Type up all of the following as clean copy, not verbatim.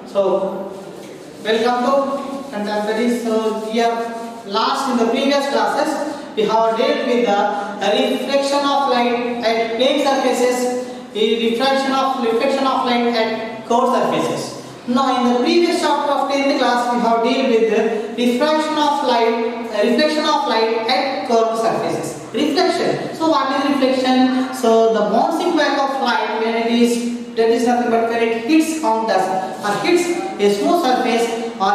So, welcome to contemporary. So, here last in the previous classes we have dealt with the reflection of light at plane surfaces, the refraction of light at curved surfaces. Now, in the previous chapter of 10th class, we have dealt with the refraction of light at curved surfaces. Reflection. So, what is reflection? So, the bouncing back of light when it is that is nothing but when it hits counters or hits a smooth surface or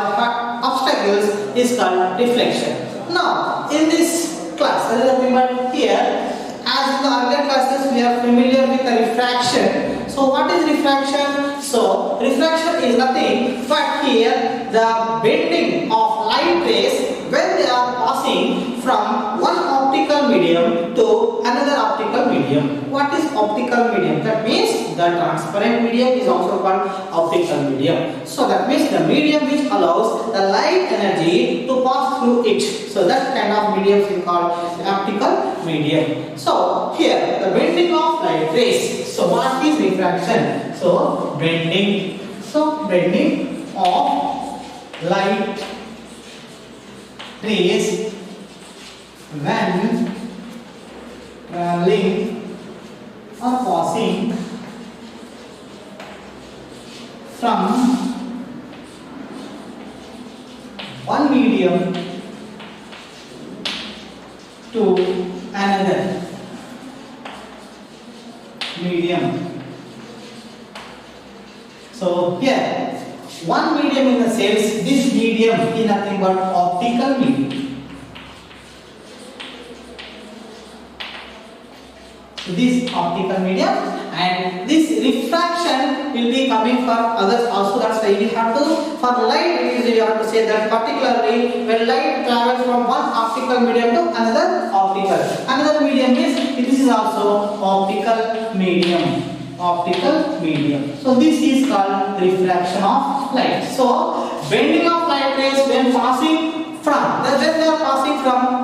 obstacles is called reflection. Now, in this class, that is nothing but here, as in the earlier classes, we are familiar with the refraction. So, what is refraction? So, refraction is nothing but here the bending of light rays when they are passing from one optical medium to another optical medium. What is optical medium? That means the transparent medium is also called optical medium. So, that means the medium which allows the light energy to pass through it. So, that kind of medium is called optical medium. So, here the bending of light rays. So, what is refraction? So, bending. So, bending of light rays when traveling or passing from one medium to another medium. So here one medium in the sense this medium is nothing but optical medium. So this optical medium, and this refraction will be coming for others also. That's why we have to, for light we have to say that particularly when light travels from one optical medium to another medium means this is also optical medium. So this is called refraction of light. So bending of light rays when passing from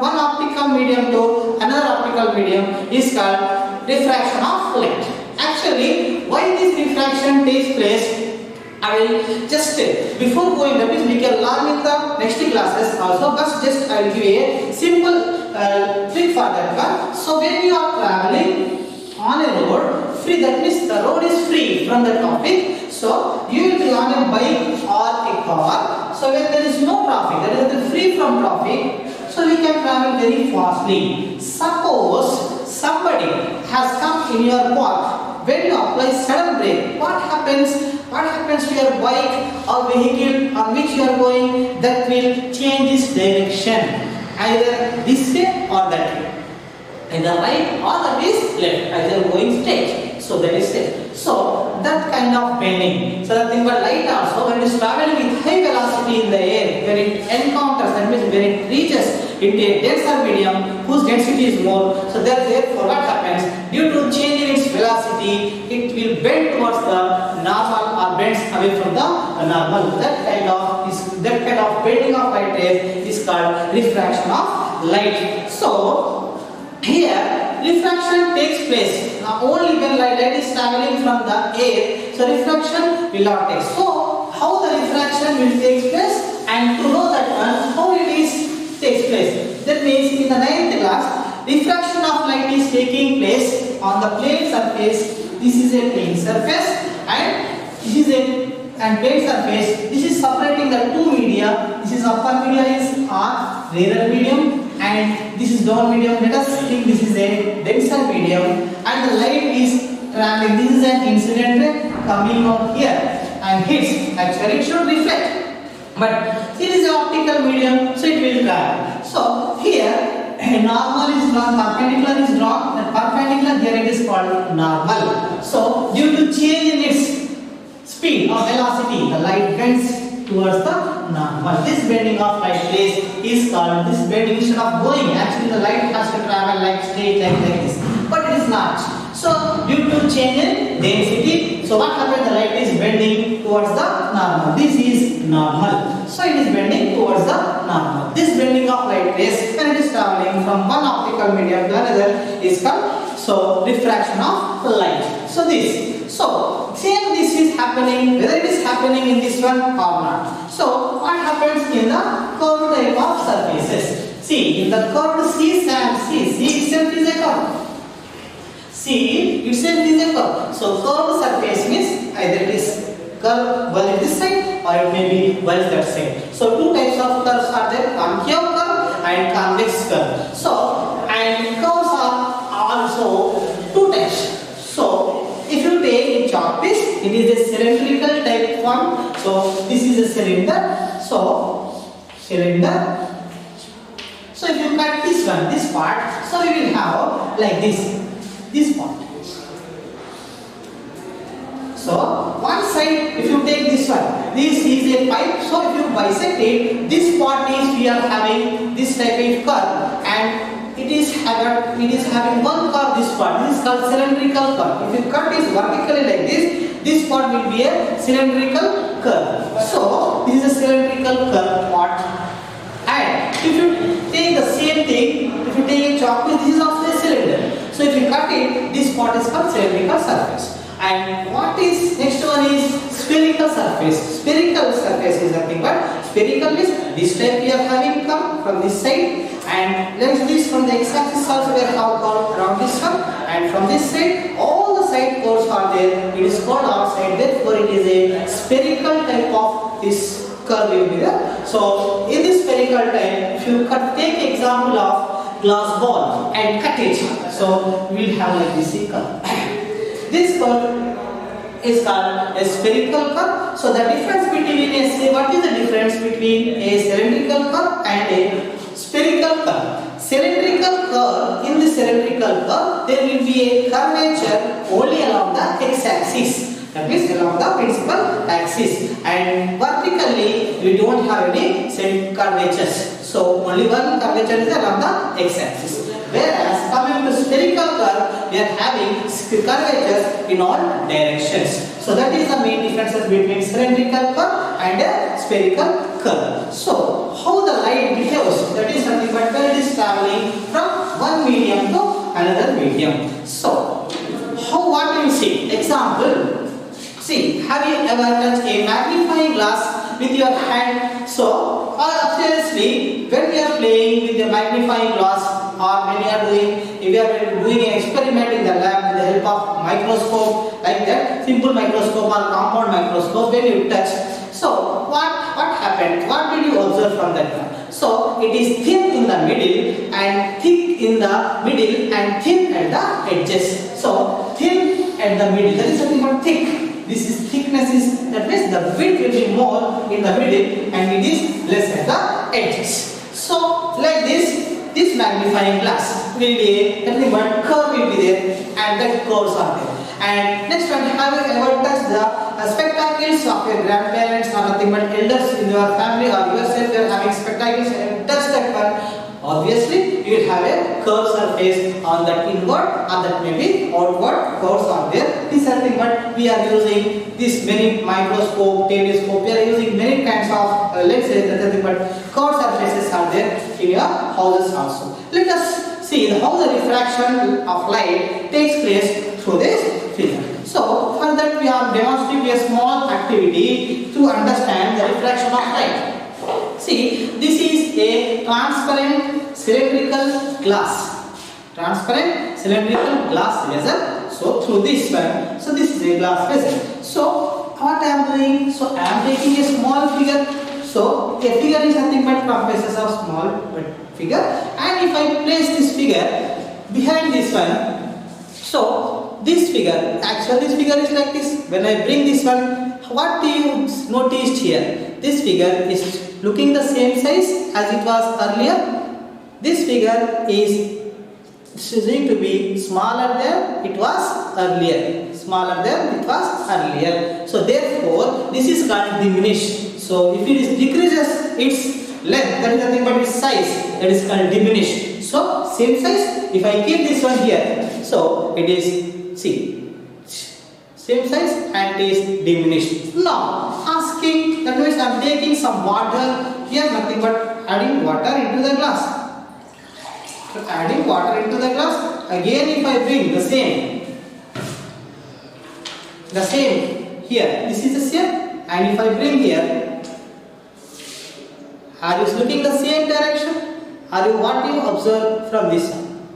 one optical medium to another optical medium is called refraction of light. Actually, why this refraction takes place, I will just before going, that is we can learn in the next classes also, but just I will give a simple trick for that one. So when you are traveling on a road, free, that means the road is free from the traffic. So you will be on a bike or a car. So when there is no traffic, that is free from traffic, so we can travel very fastly. Suppose somebody has come in your path. When you apply sudden brake, what happens to your bike or vehicle on which you are going? That will change its direction, either this way or that way. Either right or that is left, either going straight. So that is it. So that kind of bending. So nothing but light also when it is traveling with high velocity in the air, when it encounters, that means when it reaches into a denser medium whose density is more. So therefore what happens? Due to change in its velocity, it will bend towards the normal or bends away from the normal. That kind of bending of light rays is called refraction of light. So here, refraction takes place only when light is traveling from the air. So refraction will not take. So how the refraction will take place, and to know that one, how it takes place. That means in the 9th class, refraction of light is taking place on the plane surface. This is a plane surface, and this is a plane surface. This is separating the two media. This is upper media is R, rarer medium, and this is down medium. Let us think this is a denser medium, and the light is traveling. This is an incident ray coming out here and hits. Actually, it should reflect, but it is an optical medium, so it will travel. So here, normal is drawn, perpendicular is drawn. The perpendicular here it is called normal. So due to change in its speed or velocity, the light bends towards the normal. This bending of light rays is called, this bending instead of going, actually the light has to travel like straight like this, but it is not. So due to change in density, so what happens? The light is bending towards the normal. This is normal. So it is bending towards the normal. This bending of light rays when it is traveling from one optical medium to another is called refraction of light. So this. So same this is happening, whether it is happening in this one or not. So what happens in the curved type of surfaces? See, in the curved C itself is a curve. C itself is a curve. So curved surface means either it is curve well this side or it may be well that side. So two types of curves are there, concave curve and convex curve. So and curves are also two types. So if you take a chalk piece, it is a cylindrical type form. So this is a cylinder. So cylinder. So if you cut this one, this part, so we will have like this part. So one side, if you take this one, this is a pipe. So if you bisect it, this part is we are having this type of curve, and it is having one curve. This part, this is called cylindrical curve. If you cut this vertically like this part will be a cylindrical curve. So this is a cylindrical curve part. And if you take the same thing, if you take a chalk piece, this is also a cylinder. So if you cut it, this part is called cylindrical surface. And what is next one is spherical surface. Spherical surface is nothing but spherical is this type we are having come from this side, and next this from the x-axis also we have curve around this one, and from this side all the side curves are there. It is called outside, therefore it is a spherical type of this curve will be there. So in this spherical type, if you take example of glass ball and cut it, so we will have like this curve. This curve is called a spherical curve. So the difference between what is the difference between a cylindrical curve and a spherical curve? Cylindrical curve, in the cylindrical curve, there will be a curvature only along the x-axis. That means along the principal axis, and vertically we don't have any curvatures. So only one curvature is along the x-axis. Whereas coming to spherical curve, we are having curvatures in all directions. So that is the main differences between cylindrical curve and a spherical curve. So how the light behaves, that is something but when it is traveling from one medium to another medium. So what do you see? Example. See, have you ever touched a magnifying glass with your hand? So seriously, when we are playing with the magnifying glass, or when we are doing an experiment in the lab with the help of microscope like that, simple microscope or compound microscope, when you touch, so what happened? What did you observe from that one? So it is thin in the middle and thick in the middle and thin at the edges. So thin at the middle, that is something called thick. This is thickness is, that means the width will be more in the middle and it is less at the edges. So like this magnifying glass will be nothing but curve will be there, and that curves are there. And next one, have you ever touched the spectacles of your grandparents or nothing but elders in your family or yourself? You are having spectacles and touch that one. Obviously, you will have a curved surface on that inward, and that may be outward curves are there. This is nothing but we are using this many microscope, telescope. We are using many kinds of lenses. That nothing but curved surfaces are there in your houses also. Let us see how the refraction of light takes place through this figure. So for that we are demonstrating a small activity to understand the refraction of light. See, this is a transparent cylindrical glass. Transparent cylindrical glass vessel. So through this one, so this is a glass vessel. So what I am doing? So I am taking a small figure. So a figure is nothing but comprises of small figure. And if I place this figure behind this one, so this figure, actually this figure is like this. When I bring this one, what do you notice here? This figure is looking the same size as it was earlier. This figure is going to be smaller than it was earlier. Smaller than it was earlier. So therefore, this is called diminished. So if it is decreases its length, that is nothing but its size, that is called diminished. So same size. If I keep this one here, so it is, see, same size and it is diminished. Now asking, that means I am taking some water here, nothing but adding water into the glass. So adding water into the glass, again if I bring the same, The same here. This is the same, and if I bring here, are you looking the same direction? What do you observe from this one?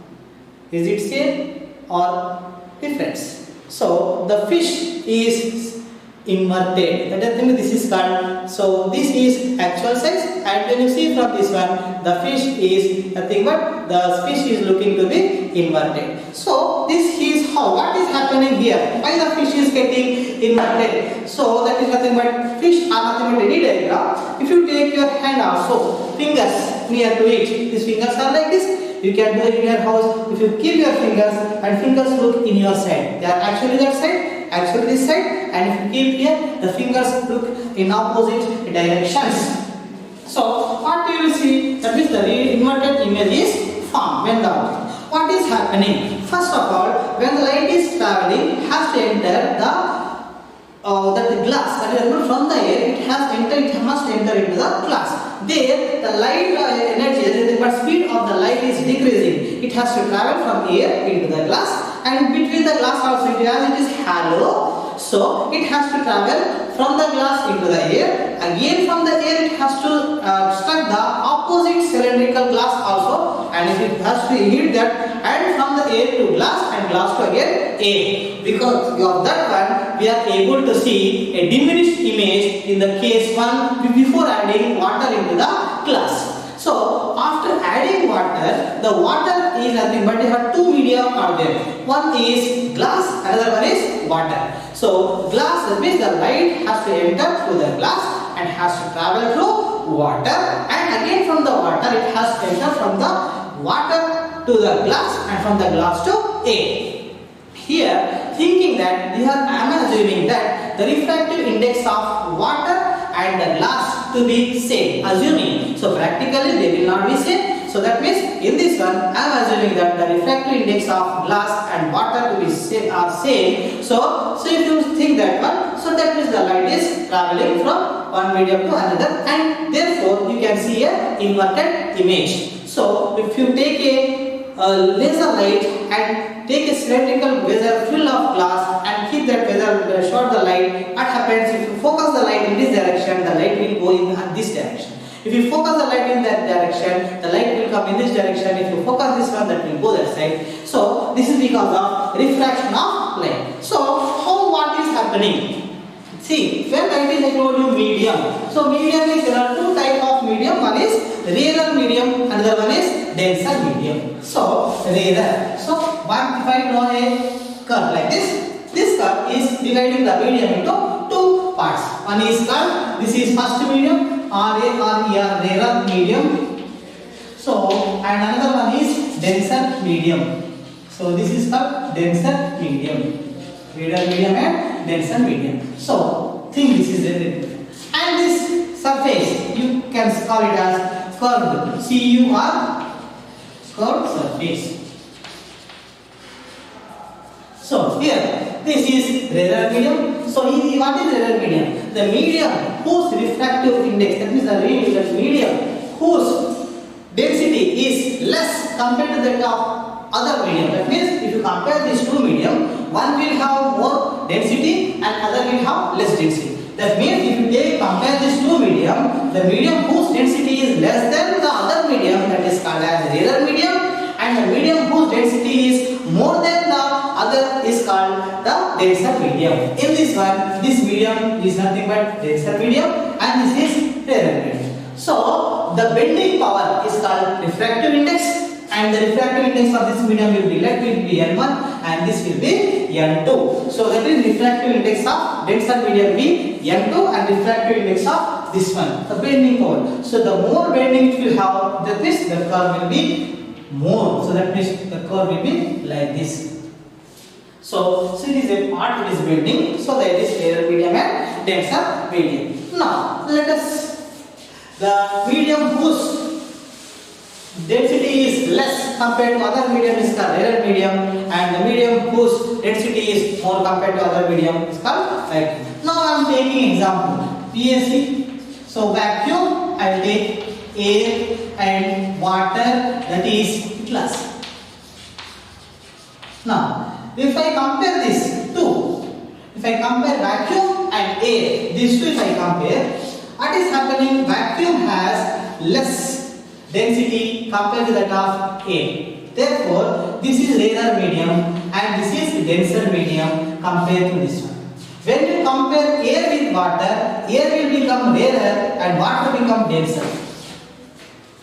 Is it same or different? So the fish is inverted. That means this is called. So this is actual size, and when you see from this one, the fish is nothing but the fish is looking to be inverted. So this is how. What is happening here? Why the fish is getting inverted? So that is nothing but fish are nothing but any diagram. If you take your hand also, fingers near to it, these fingers are like this. You can do it in your house. If you keep your fingers and fingers look in your side, they are actually that side, actually this side, and if you keep here, the fingers look in opposite directions. So what you will see, that is the inverted image is formed when the object. What is happening? First of all, when the light is traveling, has to enter the glass. That is from the air, it must enter into the glass. There, the light energy, but speed of the light is decreasing. It has to travel from air into the glass, and between the glass also, as it is hollow, so it has to travel from the glass into the air. Again, from the air, it has to struck the opposite cylindrical glass also, and it has to hit that, and from the air to glass, and glass to again air. Because of that one, we are able to see a diminished image in the case 1 before adding water into the glass. So after adding water, the water is nothing but you have two media are there. One is glass, another one is water. So glass, that means the light has to enter through the glass and has to travel through water, and again from the water it has to enter from the water to the glass and from the glass to air. Here, thinking that I am assuming that the refractive index of water and the glass to be same, assuming. So practically they will not be same. So that means in this one I am assuming that the refractive index of glass and water to be same. So if you think that one, so that means the light is traveling from one medium to another, and therefore you can see a inverted image. So if you take a laser light and take a cylindrical vessel full of glass and keep that vessel short the light, what happens if you focus the light in this direction, the light will go in this direction. If you focus the light in that direction, the light will come in this direction. If you focus this one, that will go that side. So this is because of refraction of light. So what is happening? See, when light is, I told you, medium. So medium is, there are two types of medium. One is rarer medium, another one is denser medium. So rarer. So if I draw a curve like this curve is dividing the medium into two parts. One is curve, this is first medium, rarer medium. So and another one is denser medium. So this is called denser medium. Rarer medium and denser medium. So think this is rarer. And this surface you can call it as curved. Curved surface. So here this is rarer medium. So what is rarer medium? The medium whose refractive index, that means the medium whose density is less compared to that of other medium. That means if you compare these two medium, one will have more density and other will have less density. That means if you compare these two medium, the medium whose density is less than the other medium, that is called as rarer medium, and the medium whose density is more than the other is called the denser medium. In this one, this medium is nothing but denser medium and this is rarer medium. So the bending power is called refractive index, and the refractive index of this medium will be N1 and this will be N2. So that is refractive index of denser medium will be N2 and refractive index of this one, the bending power. So the more bending it will have, that means the curve will be more. So that means the curve will be like this. So this is a part which is bending. So that is rarer medium and denser medium. Now let us, the medium whose density is less compared to other medium is called rarer medium, and the medium whose density is more compared to other medium is called vacuum. Now I am taking example PAC. So vacuum, I will take air and water, that is glass. Now if I compare this two, if if I compare vacuum and air, these two if I compare, what is happening? Vacuum has less density compared to that of air. Therefore, this is rarer medium and this is denser medium compared to this one. When you compare air with water, air will become rarer and water become denser.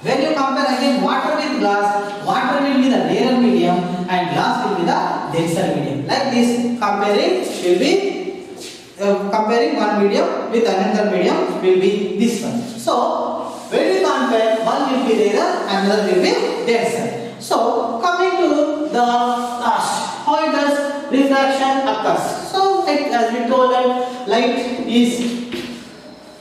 When you compare again water with glass, water will be the rarer medium and glass will be the denser medium. Like this, comparing will be comparing one medium with another medium will be this one. So, when you compare, one will be rarer and another will be denser. So, coming to the last, how it does refraction occurs. So, as we told that light is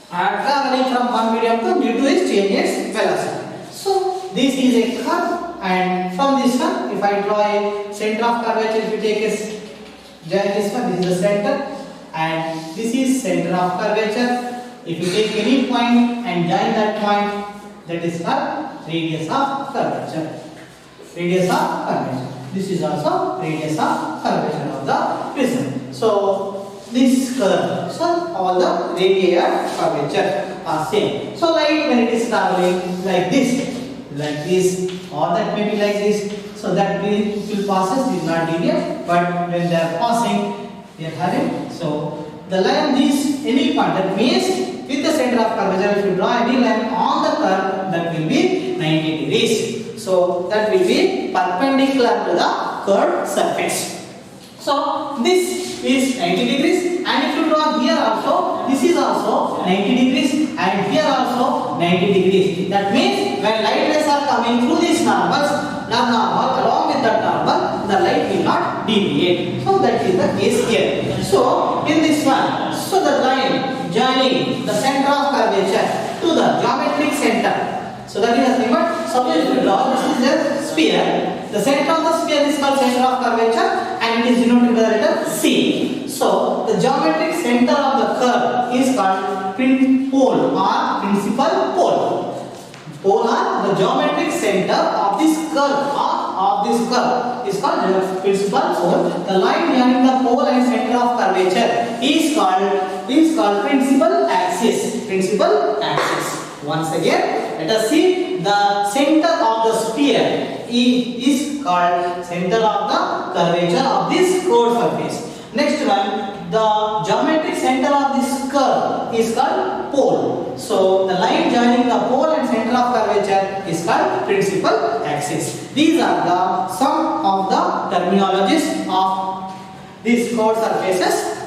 traveling from one medium to due to its change its velocity. So, this is a curve and from this one, if I draw a center of curvature, if you take this one, this is the center and this is center of curvature. If you take any point and join that point, that is called radius of curvature. Radius of curvature. This is also radius of curvature of the prism. So, this curve, so all the radii of curvature are same. So, light when it is traveling like this, or that may be like this. So, that will passes is not deviate, but when they are passing, they are having. So, the line is any point, that means with the center of curvature, if you draw any line on the curve, that will be 90 degrees. So, that will be perpendicular to the curved surface. So, this is 90 degrees and if you draw here also, this is also 90 degrees and here also 90 degrees. That means when light rays are coming through these normals, along with that normal, the light will not deviate. So, that is the case here. So, in this one, so the line joining the center of curvature to the geometric center. So, that is nothing but, suppose if you draw, this is a sphere. The center of the sphere is called center of curvature and it is denoted by the letter C. So, the geometric center of the curve is called pole or principal pole. Pole or the geometric center of this curve is called principal pole. The line joining the pole and center of curvature is called principal axis. Principal axis. Once again, let us see the center of the sphere is called center of the curvature of this curved surface. Next one, the geometric center of this curve is called pole. So, the line joining the pole and center of curvature is called principal axis. These are the some of the terminologies of these curved surfaces.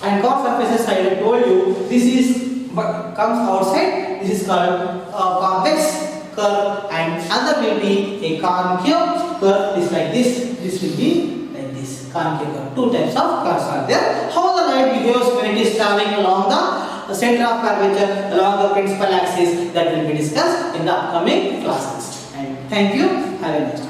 And curved surfaces, I have told you, this is what comes outside. This is called convex curve and other will be a concave curve. Is like this. This will be like this, concave curve. Two types of curves are there. How the light behaves when it is traveling along the center of curvature, along the principal axis, that will be discussed in the upcoming classes. And thank you. Have a nice day.